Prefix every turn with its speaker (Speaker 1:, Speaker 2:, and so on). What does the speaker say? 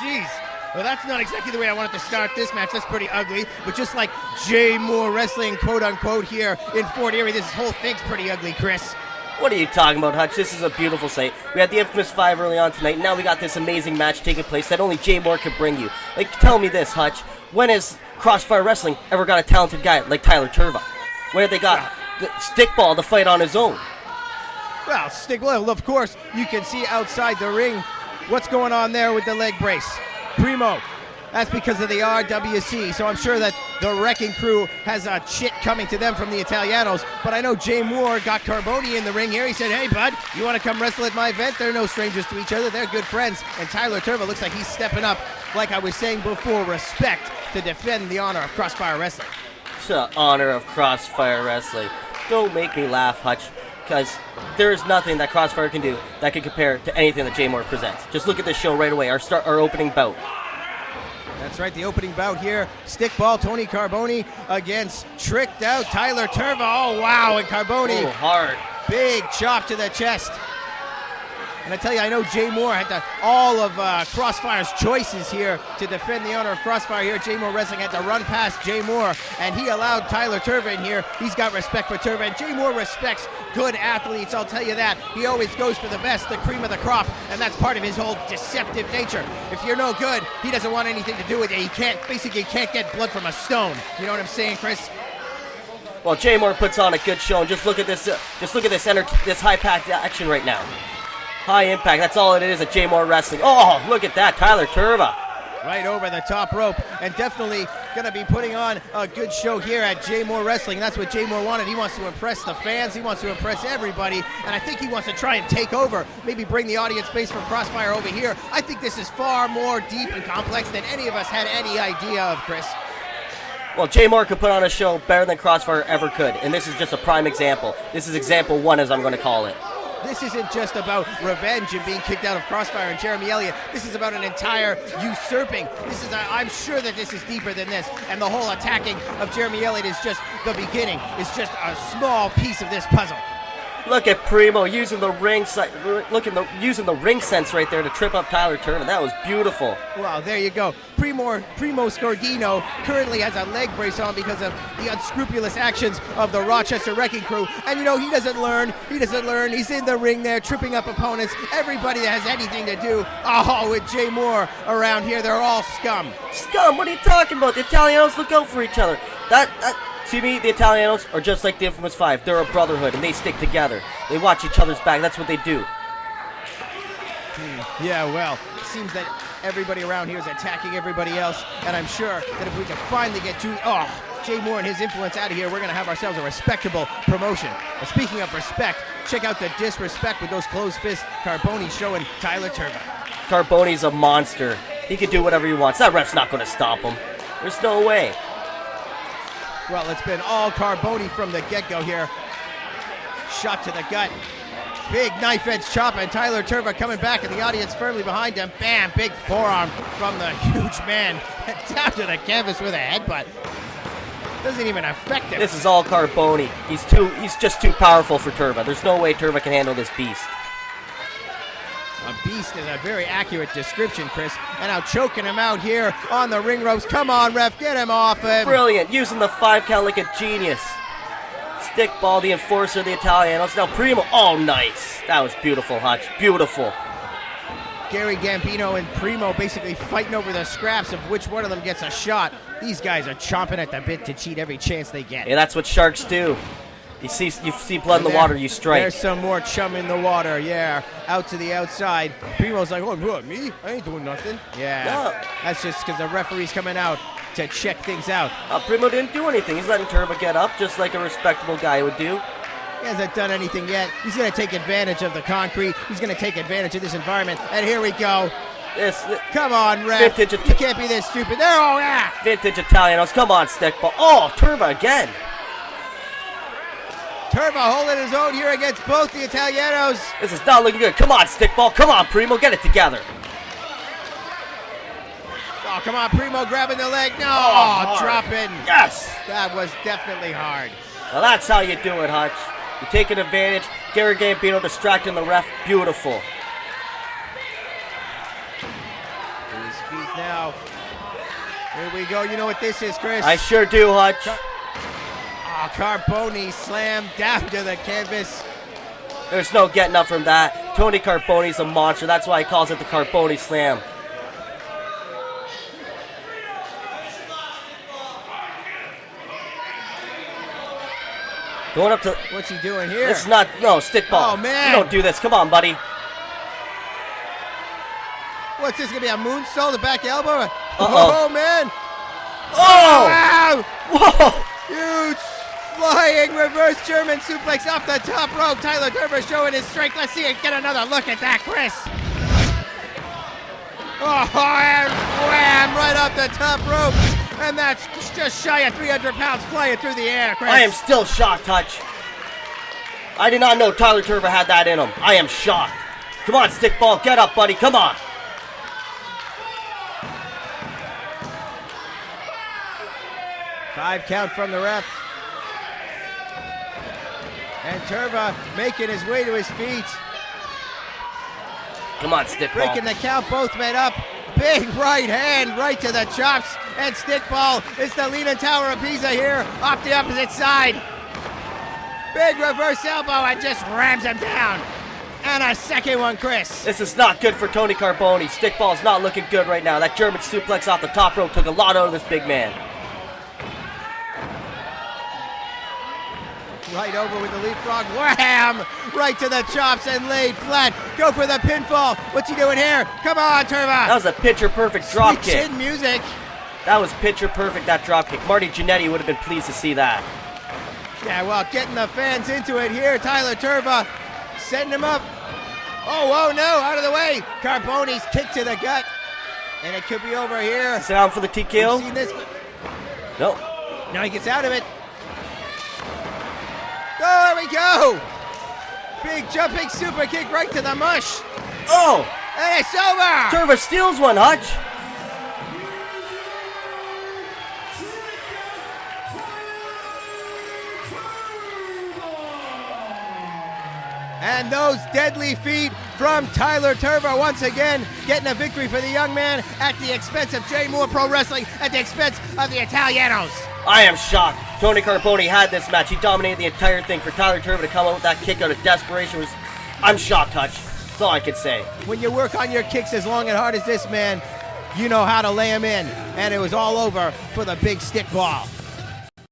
Speaker 1: Jeez. Well, that's not exactly the way I wanted to start this match. That's pretty ugly. But just like Jay Moore Wrestling, quote-unquote, here in Fort Erie, this whole thing's pretty ugly, Chris.
Speaker 2: What are you talking about, Hutch? This is a beautiful sight. We had the Infamous 5 early on tonight. Now we got this amazing match taking place that only Jay Moore could bring you. Like, tell me this, Hutch. When has Crossfire Wrestling ever got a talented guy like Tyler Tirva? When have they got the Stcikball to fight on his own?
Speaker 1: Well, Stcikball, of course, you can see outside the ring what's going on there with the leg brace. Primo, that's because of the RWC, so I'm sure that the Wrecking Crew has a chit coming to them from the Italianos, but I know Jay Moore got Carbonie in the ring here. He said, hey, bud, you want to come wrestle at my event? They're no strangers to each other. They're good friends, and Tyler Tirva looks like he's stepping up, like I was saying before, respect to defend the honor of Crossfire Wrestling.
Speaker 2: The honor of Crossfire Wrestling. Don't make me laugh, Hutch, because there is nothing that Crossfire can do that can compare to anything that Jay Moore presents. Just look at this show right away, our opening bout.
Speaker 1: That's right, the opening bout here. Stcikball, Tony Carbonie against tricked out Tyler Tirva. Oh, wow, and Carbonie.
Speaker 2: Oh, hard.
Speaker 1: Big chop to the chest. And I tell you, I know Jay Moore had all of Crossfire's choices here to defend the honor of Crossfire here. Jay Moore Wrestling had to run past Jay Moore, and he allowed Tyler Tirva in here. He's got respect for Tirva, and Jay Moore respects good athletes, I'll tell you that. He always goes for the best, the cream of the crop, and that's part of his whole deceptive nature. If you're no good, he doesn't want anything to do with you. He can't get blood from a stone. You know what I'm saying, Chris?
Speaker 2: Well, Jay Moore puts on a good show, and just look at this this high-packed action right now. High impact, that's all it is at Jay Moore Wrestling. Oh, look at that, Tyler Tirva.
Speaker 1: Right over the top rope, and definitely going to be putting on a good show here at Jay Moore Wrestling. That's what Jay Moore wanted. He wants to impress the fans. He wants to impress everybody, and I think he wants to try and take over, maybe bring the audience base from Crossfire over here. I think this is far more deep and complex than any of us had any idea of, Chris.
Speaker 2: Well, Jay Moore could put on a show better than Crossfire ever could, and this is just a prime example. This is example 1, as I'm going to call it.
Speaker 1: This isn't just about revenge and being kicked out of Crossfire and Jeremy Elliott. This is about an entire usurping. I'm sure that this is deeper than this. And the whole attacking of Jeremy Elliott is just the beginning. It's just a small piece of this puzzle.
Speaker 2: Look at Primo using the ring using the ring sense right there to trip up Tyler Tirva. That was beautiful.
Speaker 1: Wow, there you go. Primo Scordino currently has a leg brace on because of the unscrupulous actions of the Rochester Wrecking Crew. And you know, he doesn't learn. He's in the ring there, tripping up opponents. Everybody that has anything to do, with Jay Moore around here, they're all scum.
Speaker 2: Scum? What are you talking about? The Italianos look out for each other. To me, the Italianos are just like the Infamous 5. They're a brotherhood, and they stick together. They watch each other's back. That's what they do.
Speaker 1: Yeah, well, it seems that everybody around here is attacking everybody else, and I'm sure that if we can finally get Jay Moore and his influence out of here, we're going to have ourselves a respectable promotion. But speaking of respect, check out the disrespect with those closed fists Carbonie showing Tyler Tirva.
Speaker 2: Carbonie's a monster. He can do whatever he wants. That ref's not going to stop him. There's no way.
Speaker 1: Well, it's been all Carbonie from the get-go here. Shot to the gut. Big knife-edge chop, and Tyler Tirva coming back, and the audience firmly behind him. Bam! Big forearm from the huge man. Down to the canvas with a headbutt. Doesn't even affect him.
Speaker 2: This is all Carbonie. He's just too powerful for Tirva. There's no way Tirva can handle this beast.
Speaker 1: A beast is a very accurate description, Chris. And now choking him out here on the ring ropes. Come on, ref, get him off him.
Speaker 2: Brilliant, using the 5 count like a genius. Stcikball, the enforcer of the Italianos. Now Primo, oh nice. That was beautiful, Hutch, beautiful.
Speaker 1: Gary Gambino and Primo basically fighting over the scraps of which one of them gets a shot. These guys are chomping at the bit to cheat every chance they get.
Speaker 2: Yeah, that's what sharks do. You see blood in the water, you strike.
Speaker 1: There's some more chum in the water, yeah. Out to the outside. Primo's like, oh, what, me? I ain't doing nothing. Yeah, no. That's just because the referee's coming out to check things out.
Speaker 2: Primo didn't do anything. He's letting Tirva get up, just like a respectable guy would do.
Speaker 1: He hasn't done anything yet. He's going to take advantage of the concrete. He's going to take advantage of this environment. And here we go. Come on, ref. You can't be this stupid. There, oh, yeah.
Speaker 2: Vintage Italianos. Come on, Stcikball. Oh, Tirva again.
Speaker 1: Tirva holding his own here against both the Italianos.
Speaker 2: This is not looking good. Come on, Stcikball. Come on, Primo. Get it together.
Speaker 1: Oh, come on, Primo grabbing the leg. No, dropping.
Speaker 2: Yes.
Speaker 1: That was definitely hard.
Speaker 2: Well, that's how you do it, Hutch. You're taking advantage. Gary Gambino distracting the ref. Beautiful.
Speaker 1: feet now. Here we go. You know what this is, Chris?
Speaker 2: I sure do, Hutch.
Speaker 1: Carbonie slam down to the canvas.
Speaker 2: There's no getting up from that. Tony Carbonie's a monster. That's why he calls it the Carbonie slam. Going up to...
Speaker 1: What's he doing here?
Speaker 2: This is not... No, stickball.
Speaker 1: Oh, man.
Speaker 2: You don't do this. Come on, buddy.
Speaker 1: What's this going to be, a moonsault, a back elbow?
Speaker 2: Uh-oh.
Speaker 1: Oh, man.
Speaker 2: Oh!
Speaker 1: Wow.
Speaker 2: Whoa!
Speaker 1: Huge flying reverse German suplex off the top rope. Tyler Tirva showing his strength. Let's see it. Get another look at that, Chris. Oh, and wham! Right off the top rope. And that's just shy of 300 pounds flying through the air, Chris.
Speaker 2: I am still shocked, Hutch. I did not know Tyler Tirva had that in him. I am shocked. Come on, Stickball. Get up, buddy. Come on.
Speaker 1: Five count from the ref. And Tirva making his way to his feet.
Speaker 2: Come on, Stickball.
Speaker 1: Breaking the count, both made up. Big right hand right to the chops. And Stcikball is the Leaning Tower of Pisa here off the opposite side. Big reverse elbow and just rams him down. And a second one, Chris.
Speaker 2: This is not good for Tony Carbonie. Stickball's not looking good right now. That German suplex off the top rope took a lot out of this big man.
Speaker 1: Right over with the leapfrog, wham! Right to the chops and laid flat. Go for the pinfall. What's he doing here? Come on, Tirva.
Speaker 2: That was a picture-perfect drop
Speaker 1: Sweet
Speaker 2: kick.
Speaker 1: chin music.
Speaker 2: That was picture-perfect, that drop kick. Marty Jannetty would have been pleased to see that.
Speaker 1: Yeah, well, getting the fans into it here. Tyler Tirva setting him up. Oh, no, out of the way. Carbonie's kick to the gut. And it could be over here.
Speaker 2: Sit down for the TKO?
Speaker 1: You've seen this?
Speaker 2: No.
Speaker 1: Now he gets out of it. Oh, there we go! Big jumping super kick right to the mush.
Speaker 2: Oh!
Speaker 1: And it's over!
Speaker 2: Tirva steals one, Hutch.
Speaker 1: And those deadly feet from Tyler Tirva once again getting a victory for the young man at the expense of Jay Moore Pro Wrestling, at the expense of the Italianos.
Speaker 2: I am shocked. Tony Carbonie had this match. He dominated the entire thing. For Tyler Tirva to come out with that kick out of desperation was... I'm shocked, Hutch. That's all I could say.
Speaker 1: When you work on your kicks as long and hard as this man, you know how to lay them in. And it was all over for the big Stcikball.